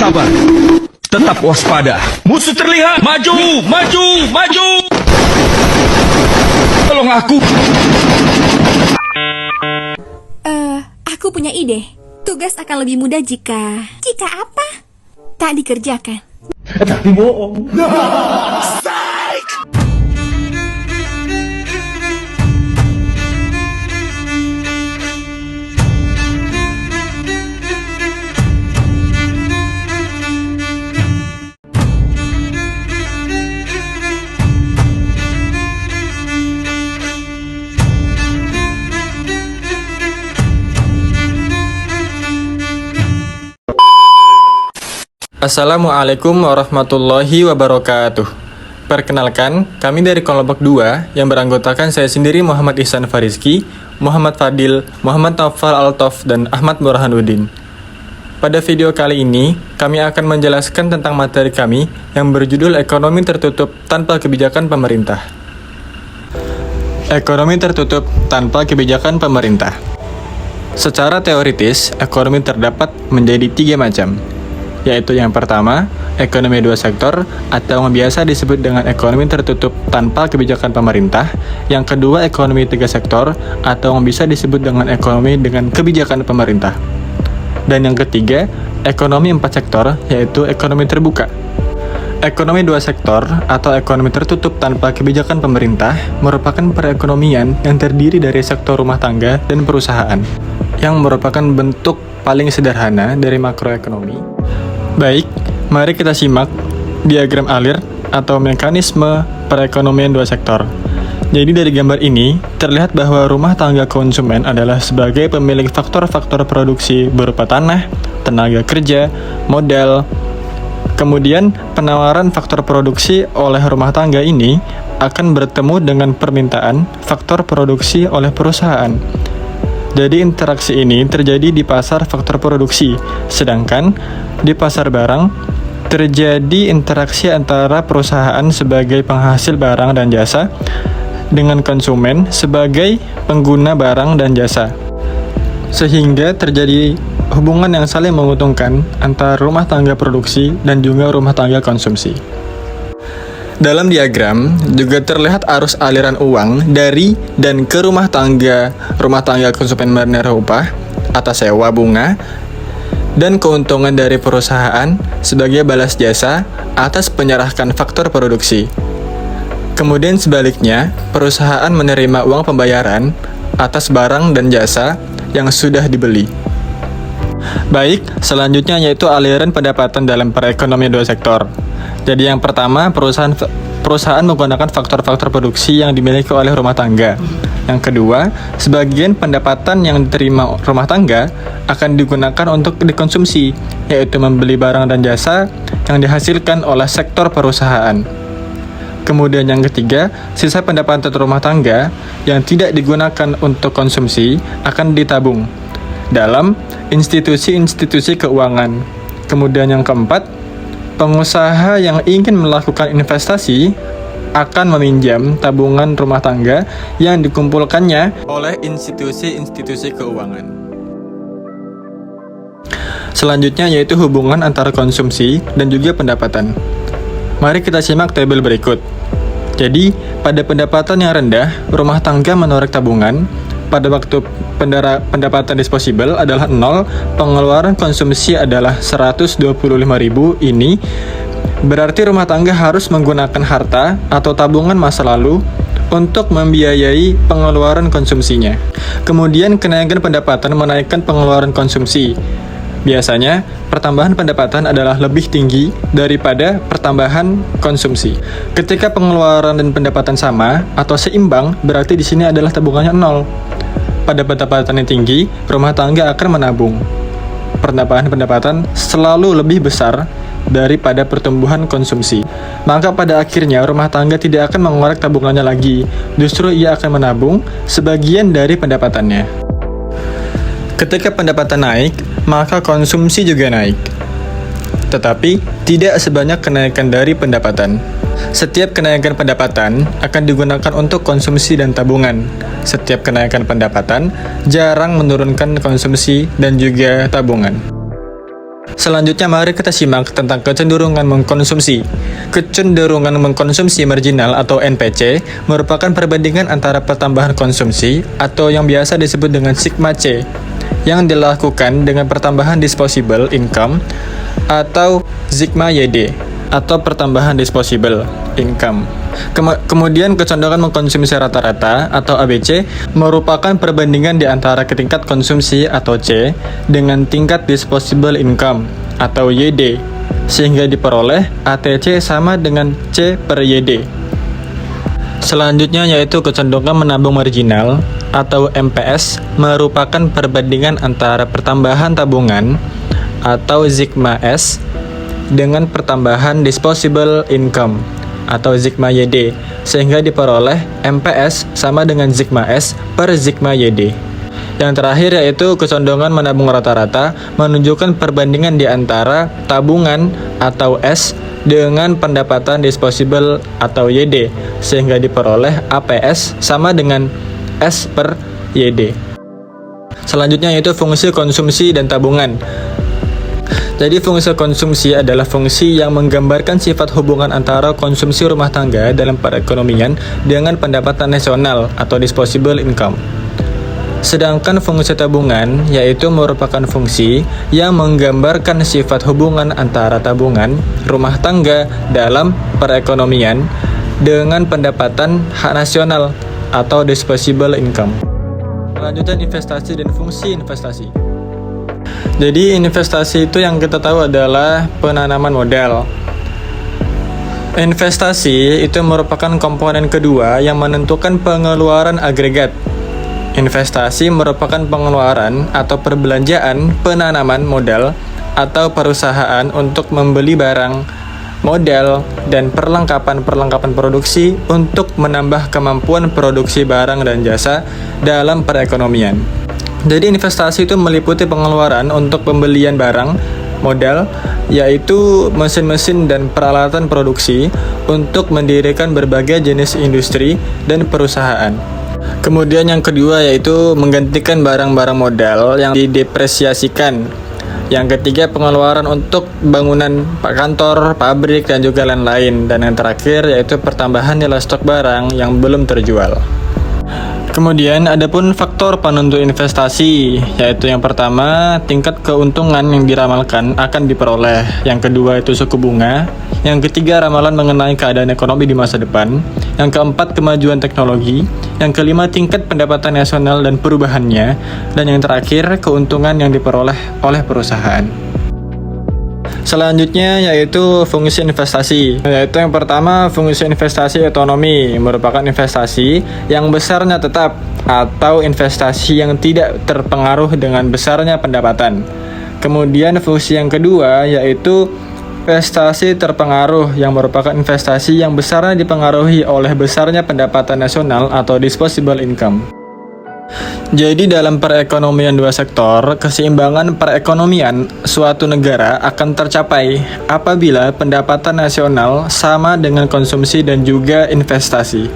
Bersabar. Tetap waspada. Musuh terlihat. Maju, maju, maju. Tolong aku. Aku punya ide. Tugas akan lebih mudah jika apa? Tak dikerjakan. Tapi bohong. Assalamualaikum warahmatullahi wabarakatuh. Perkenalkan, kami dari kelompok 2 yang beranggotakan saya sendiri Muhammad Ihsan Farizki, Muhammad Fadil, Muhammad Taufal Altof, dan Ahmad Burhanuddin. Pada video kali ini, kami akan menjelaskan tentang materi kami yang berjudul Ekonomi Tertutup Tanpa Kebijakan Pemerintah. Ekonomi tertutup tanpa kebijakan pemerintah. Secara teoritis, ekonomi terdapat menjadi 3 macam, yaitu yang pertama, ekonomi 2 sektor atau yang biasa disebut dengan ekonomi tertutup tanpa kebijakan pemerintah. Yang kedua, ekonomi 3 sektor atau yang bisa disebut dengan ekonomi dengan kebijakan pemerintah. Dan yang ketiga, ekonomi 4 sektor, yaitu ekonomi terbuka. Ekonomi 2 sektor atau ekonomi tertutup tanpa kebijakan pemerintah merupakan perekonomian yang terdiri dari sektor rumah tangga dan perusahaan, yang merupakan bentuk paling sederhana dari makroekonomi. Baik, mari kita simak diagram alir atau mekanisme perekonomian 2 sektor. Jadi dari gambar ini, terlihat bahwa rumah tangga konsumen adalah sebagai pemilik faktor-faktor produksi berupa tanah, tenaga kerja, modal. Kemudian, penawaran faktor produksi oleh rumah tangga ini akan bertemu dengan permintaan faktor produksi oleh perusahaan. Jadi interaksi ini terjadi di pasar faktor produksi, sedangkan di pasar barang terjadi interaksi antara perusahaan sebagai penghasil barang dan jasa dengan konsumen sebagai pengguna barang dan jasa. Sehingga terjadi hubungan yang saling menguntungkan antara rumah tangga produksi dan juga rumah tangga konsumsi. Dalam diagram juga terlihat arus aliran uang dari dan ke rumah tangga konsumen menerima upah atas sewa bunga, dan keuntungan dari perusahaan sebagai balas jasa atas penyerahkan faktor produksi. Kemudian sebaliknya, perusahaan menerima uang pembayaran atas barang dan jasa yang sudah dibeli. Baik, selanjutnya yaitu aliran pendapatan dalam perekonomian 2 sektor. Jadi yang pertama, perusahaan menggunakan faktor-faktor produksi yang dimiliki oleh rumah tangga. Yang kedua, sebagian pendapatan yang diterima rumah tangga akan digunakan untuk dikonsumsi, yaitu membeli barang dan jasa yang dihasilkan oleh sektor perusahaan. Kemudian yang ketiga, sisa pendapatan rumah tangga yang tidak digunakan untuk konsumsi akan ditabung dalam institusi-institusi keuangan. Kemudian yang keempat, pengusaha yang ingin melakukan investasi akan meminjam tabungan rumah tangga yang dikumpulkannya oleh institusi-institusi keuangan. Selanjutnya yaitu hubungan antara konsumsi dan juga pendapatan. Mari kita simak tabel berikut. Jadi, pada pendapatan yang rendah, rumah tangga menoreh tabungan. Pada waktu pendapatan disposable adalah 0, pengeluaran konsumsi adalah 125.000 ini, berarti rumah tangga harus menggunakan harta atau tabungan masa lalu untuk membiayai pengeluaran konsumsinya. Kemudian kenaikan pendapatan menaikkan pengeluaran konsumsi. Biasanya, pertambahan pendapatan adalah lebih tinggi daripada pertambahan konsumsi. Ketika pengeluaran dan pendapatan sama atau seimbang, berarti di sini adalah tabungannya 0. Pada pendapatan yang tinggi, rumah tangga akan menabung. Pertambahan pendapatan selalu lebih besar daripada pertumbuhan konsumsi. Maka pada akhirnya rumah tangga tidak akan mengorek tabungannya lagi, justru ia akan menabung sebagian dari pendapatannya. Ketika pendapatan naik, maka konsumsi juga naik. Tetapi tidak sebanyak kenaikan dari pendapatan. Setiap kenaikan pendapatan akan digunakan untuk konsumsi dan tabungan. Setiap kenaikan pendapatan jarang menurunkan konsumsi dan juga tabungan. Selanjutnya mari kita simak tentang kecenderungan mengkonsumsi. Kecenderungan mengkonsumsi marginal atau NPC merupakan perbandingan antara pertambahan konsumsi atau yang biasa disebut dengan sigma C yang dilakukan dengan pertambahan disposable income atau sigma YD atau pertambahan disposable income. Kemudian kecenderungan mengkonsumsi rata-rata atau ABC merupakan perbandingan di antara tingkat konsumsi atau C dengan tingkat disposable income atau YD sehingga diperoleh ATC sama dengan C per YD. Selanjutnya yaitu kecenderungan menabung marginal atau MPS merupakan perbandingan antara pertambahan tabungan atau sigma S dengan pertambahan disposable income atau sigma YD sehingga diperoleh MPS sama dengan sigma S per sigma YD. Yang terakhir yaitu kecenderungan menabung rata-rata menunjukkan perbandingan di antara tabungan atau S dengan pendapatan disposable atau YD sehingga diperoleh APS sama dengan S per YD. Selanjutnya yaitu fungsi konsumsi dan tabungan. Jadi fungsi konsumsi adalah fungsi yang menggambarkan sifat hubungan antara konsumsi rumah tangga dalam perekonomian dengan pendapatan nasional atau disposable income. Sedangkan fungsi tabungan yaitu merupakan fungsi yang menggambarkan sifat hubungan antara tabungan rumah tangga dalam perekonomian dengan pendapatan hak nasional atau disposable income. Selanjutnya investasi dan fungsi investasi. Jadi investasi itu yang kita tahu adalah penanaman modal. Investasi itu merupakan komponen kedua yang menentukan pengeluaran agregat. Investasi merupakan pengeluaran atau perbelanjaan penanaman modal atau perusahaan untuk membeli barang, modal, dan perlengkapan produksi untuk menambah kemampuan produksi barang dan jasa dalam perekonomian. Jadi investasi itu meliputi pengeluaran untuk pembelian barang, modal, yaitu mesin-mesin dan peralatan produksi untuk mendirikan berbagai jenis industri dan perusahaan. Kemudian yang kedua yaitu menggantikan barang-barang modal yang didepresiasikan. Yang ketiga pengeluaran untuk bangunan kantor, pabrik, dan juga lain-lain. Dan yang terakhir yaitu pertambahan nilai stok barang yang belum terjual. Kemudian adapun faktor penentu investasi, yaitu yang pertama tingkat keuntungan yang diramalkan akan diperoleh, yang kedua itu suku bunga, yang ketiga ramalan mengenai keadaan ekonomi di masa depan, yang keempat kemajuan teknologi, yang kelima tingkat pendapatan nasional dan perubahannya, dan yang terakhir keuntungan yang diperoleh oleh perusahaan. Selanjutnya yaitu fungsi investasi, yaitu yang pertama fungsi investasi otonomi merupakan investasi yang besarnya tetap atau investasi yang tidak terpengaruh dengan besarnya pendapatan. Kemudian fungsi yang kedua yaitu investasi terpengaruh yang merupakan investasi yang besarnya dipengaruhi oleh besarnya pendapatan nasional atau disposable income. Jadi dalam perekonomian dua sektor, keseimbangan perekonomian suatu negara akan tercapai apabila pendapatan nasional sama dengan konsumsi dan juga investasi.